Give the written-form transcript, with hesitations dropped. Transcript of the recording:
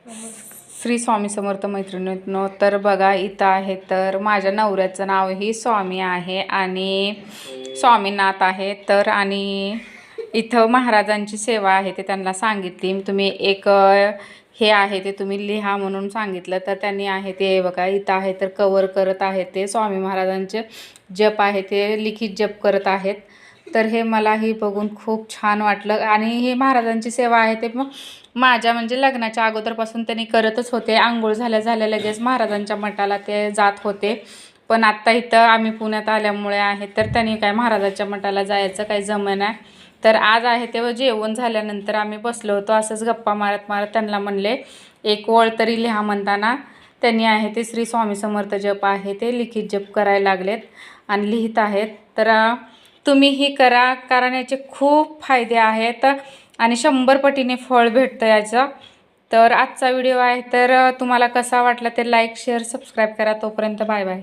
श्री स्वामी समर्थ मैत्रिणींनो, तर बघा इथं आहे, तर माझ्या नवऱ्याचं नावही स्वामी आहे आणि स्वामीनाथ आहे. तर आणि इथं महाराजांची सेवा आहे ते त्यांना सांगितली. तुम्ही एक हे आहे ते तुम्ही लिहा म्हणून सांगितलं, तर त्यांनी आहे ते बघा इथं आहे, तर कवर करत आहे ते स्वामी महाराजांचे जप आहे ते लिखित जप करत आहेत. तर हे मलाही बघून खूप छान वाटलं आणि हे महाराजांची सेवा आहे ते मग माझ्या म्हणजे लग्नाच्या अगोदरपासून त्यांनी करतच होते. आंघोळ झाल्या झाल्या लगेच महाराजांच्या मठाला ते जात होते. पण आत्ता इथं आम्ही पुण्यात आल्यामुळे आहे तर त्यांनी काय महाराजांच्या मठाला जायचं काही जमेना. तर आज आहे तेव्हा जेवण झाल्यानंतर आम्ही बसलो होतो असंच गप्पा मारत मारत त्यांना म्हणले एक ओळ तरी लिहा म्हणताना त्यांनी आहे ते श्री स्वामी समर्थ जप आहे ते लिखित जप करायला लागलेत आणि लिहित आहेत. तर तुम्हीही करा, कारण याचे खूप फायदे आहेत आणि 100 पटीने फळ भेटतं याचं. तर आजचा व्हिडिओ आहे तर तुम्हाला कसा वाटला ते लाईक शेअर सबस्क्राईब करा. तोपर्यंत बाय बाय.